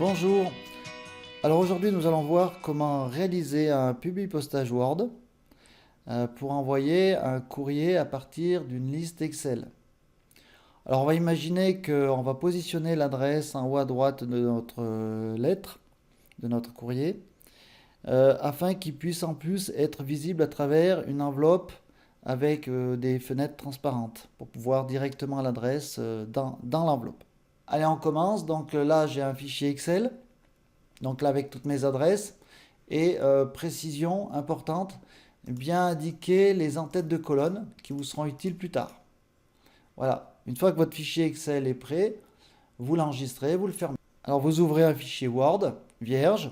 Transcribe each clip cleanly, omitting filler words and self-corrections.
Bonjour, alors aujourd'hui nous allons voir comment réaliser un publipostage Word pour envoyer un courrier à partir d'une liste Excel. Alors on va imaginer qu'on va positionner l'adresse en haut à droite de notre lettre, de notre courrier, afin qu'il puisse en plus être visible à travers une enveloppe avec des fenêtres transparentes pour pouvoir directement l'adresse dans l'enveloppe. Allez, on commence. Donc là j'ai un fichier Excel. Donc là avec toutes mes adresses et précision importante, bien indiquer les en-têtes de colonne qui vous seront utiles plus tard. Voilà, une fois que votre fichier Excel est prêt, vous l'enregistrez, vous le fermez. Alors vous ouvrez un fichier Word vierge.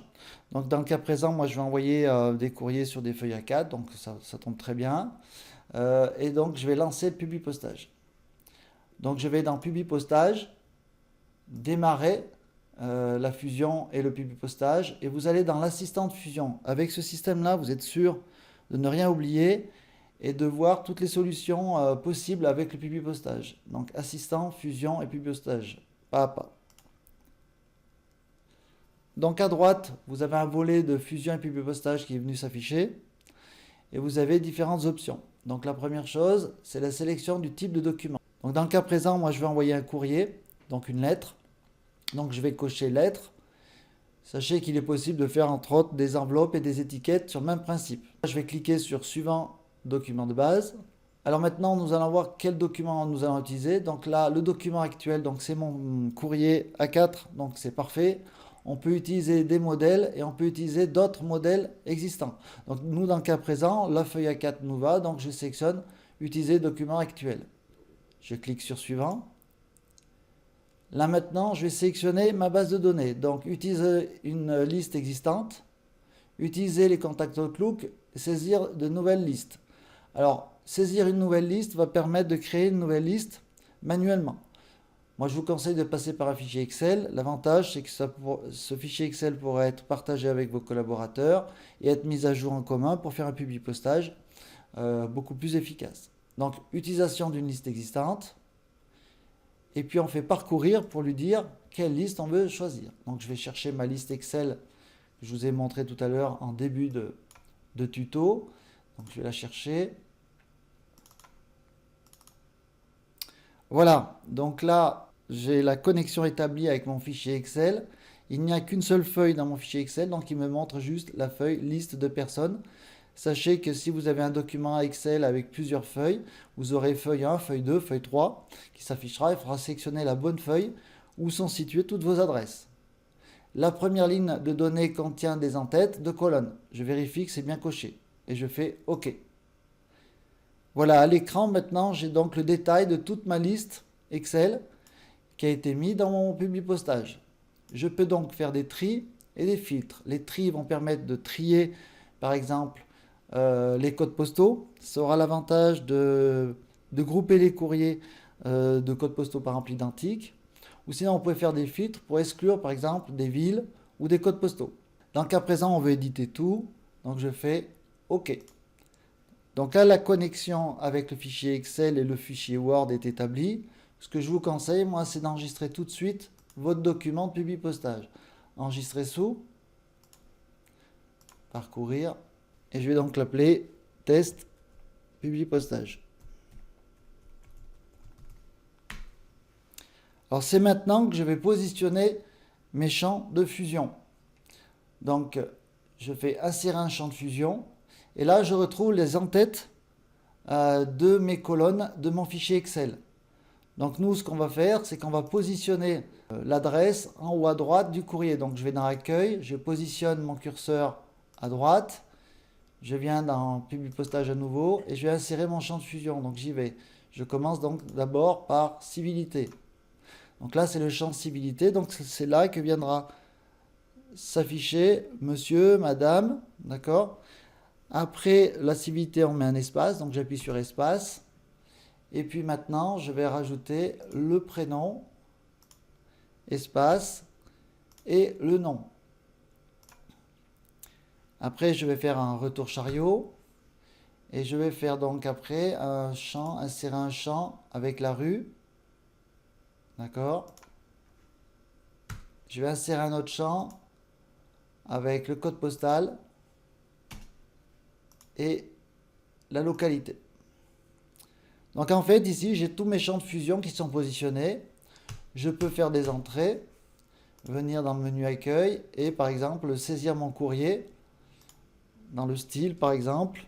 Donc dans le cas présent, moi je vais envoyer des courriers sur des feuilles A4, donc ça tombe très bien. Et donc je vais lancer le publipostage. Donc je vais dans publipostage, démarrer la fusion et le publipostage, et vous allez dans l'assistant de fusion. Avec ce système-là, vous êtes sûr de ne rien oublier et de voir toutes les solutions possibles avec le publipostage. Donc assistant, fusion et publipostage, pas à pas. Donc à droite, vous avez un volet de fusion et publipostage qui est venu s'afficher, et vous avez différentes options. Donc la première chose, c'est la sélection du type de document. Donc dans le cas présent, moi je vais envoyer un courrier, donc une lettre. Donc je vais cocher lettres. Sachez qu'il est possible de faire entre autres des enveloppes et des étiquettes sur le même principe. Je vais cliquer sur suivant document de base. Alors maintenant nous allons voir quel document nous allons utiliser. Donc là le document actuel, donc c'est mon courrier A4, donc c'est parfait. On peut utiliser des modèles et on peut utiliser d'autres modèles existants. Donc nous dans le cas présent, la feuille A4 nous va, donc je sélectionne utiliser document actuel. Je clique sur suivant. Là maintenant, je vais sélectionner ma base de données. Donc, utiliser une liste existante, utiliser les contacts Outlook, saisir de nouvelles listes. Alors, saisir une nouvelle liste va permettre de créer une nouvelle liste manuellement. Moi, je vous conseille de passer par un fichier Excel. L'avantage, c'est que ce fichier Excel pourra être partagé avec vos collaborateurs et être mis à jour en commun pour faire un publipostage beaucoup plus efficace. Donc, utilisation d'une liste existante. Et puis on fait parcourir pour lui dire quelle liste on veut choisir. Donc je vais chercher ma liste Excel que je vous ai montré tout à l'heure en début de tuto. Donc je vais la chercher. Voilà, donc là j'ai la connexion établie avec mon fichier Excel. Il n'y a qu'une seule feuille dans mon fichier Excel, donc il me montre juste la feuille liste de personnes. Sachez que si vous avez un document Excel avec plusieurs feuilles, vous aurez feuille 1, feuille 2, feuille 3 qui s'affichera. Il faudra sélectionner la bonne feuille où sont situées toutes vos adresses. La première ligne de données contient des en-têtes de colonnes. Je vérifie que c'est bien coché et je fais OK. Voilà, à l'écran maintenant, j'ai donc le détail de toute ma liste Excel qui a été mis dans mon publipostage. Je peux donc faire des tris et des filtres. Les tris vont permettre de trier, par exemple, les codes postaux. Ça aura l'avantage de grouper les courriers de codes postaux par exemple identiques. Ou sinon on peut faire des filtres pour exclure par exemple des villes ou des codes postaux. Dans le cas présent on veut éditer tout, donc je fais OK. Donc là la connexion avec le fichier Excel et le fichier Word est établie. Ce que je vous conseille moi c'est d'enregistrer tout de suite votre document de publipostage. Enregistrer sous, parcourir. Et je vais donc l'appeler test publipostage. Alors c'est maintenant que je vais positionner mes champs de fusion. Donc je fais insérer un champ de fusion et là je retrouve les en-têtes de mes colonnes de mon fichier Excel. Donc nous ce qu'on va faire c'est qu'on va positionner l'adresse en haut à droite du courrier. Donc je vais dans accueil, je positionne mon curseur à droite. Je viens dans publipostage à nouveau et je vais insérer mon champ de fusion. Donc j'y vais. Je commence donc d'abord par civilité. Donc là c'est le champ civilité. Donc c'est là que viendra s'afficher monsieur, madame. D'accord. Après la civilité on met un espace. Donc j'appuie sur espace. Et puis maintenant je vais rajouter le prénom, espace et le nom. Après, je vais faire un retour chariot et je vais faire donc après un champ, insérer un champ avec la rue. D'accord. je vais insérer un autre champ avec le code postal et la localité. Donc en fait, ici, j'ai tous mes champs de fusion qui sont positionnés. Je peux faire des entrées, venir dans le menu accueil et par exemple saisir mon courrier dans le style par exemple.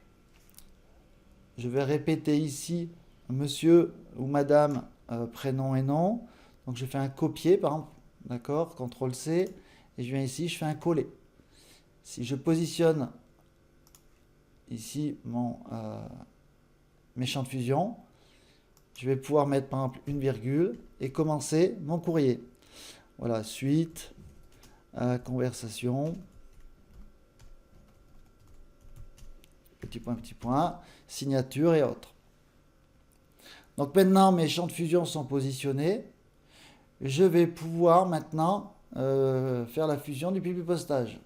Je vais répéter ici monsieur ou madame, prénom et nom. Donc je fais un copier par exemple, d'accord, CTRL C, et je viens ici, je fais un coller. Si je positionne ici mes champs de fusion, je vais pouvoir mettre par exemple une virgule et commencer mon courrier. Voilà, suite, conversation, petit point, signature et autres. Donc maintenant mes champs de fusion sont positionnés. Je vais pouvoir maintenant faire la fusion du publipostage.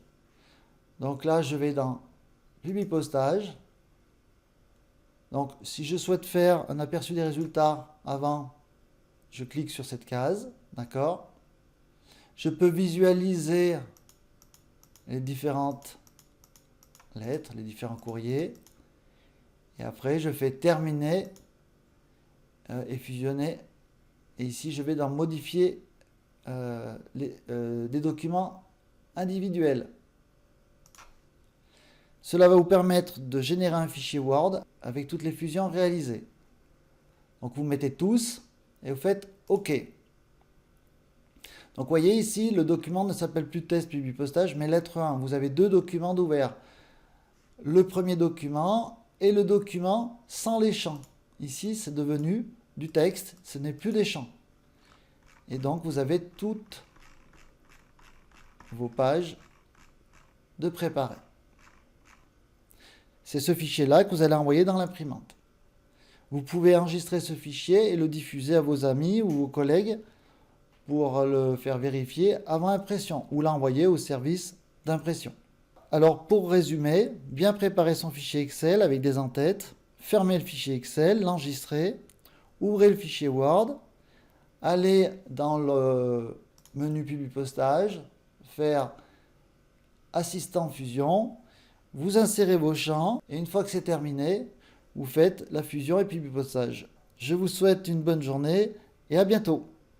Donc là, je vais dans publipostage. Donc si je souhaite faire un aperçu des résultats avant, je clique sur cette case, d'accord. Je peux visualiser les différentes lettres, les différents courriers. Et après, je fais terminer et fusionner. Et ici, je vais dans modifier des documents individuels. Cela va vous permettre de générer un fichier Word avec toutes les fusions réalisées. Donc vous mettez tous et vous faites OK. Donc vous voyez ici, le document ne s'appelle plus test publipostage, mais lettre 1. Vous avez deux documents d'ouvert. Le premier document et le document sans les champs. Ici, c'est devenu du texte, ce n'est plus des champs. Et donc vous avez toutes vos pages de préparées. C'est ce fichier-là que vous allez envoyer dans l'imprimante. Vous pouvez enregistrer ce fichier et le diffuser à vos amis ou vos collègues pour le faire vérifier avant impression ou l'envoyer au service d'impression. Alors pour résumer, bien préparer son fichier Excel avec des en-têtes, fermer le fichier Excel, l'enregistrer, ouvrez le fichier Word, allez dans le menu publipostage, faire assistant fusion, vous insérez vos champs et une fois que c'est terminé, vous faites la fusion et publipostage. Je vous souhaite une bonne journée et à bientôt.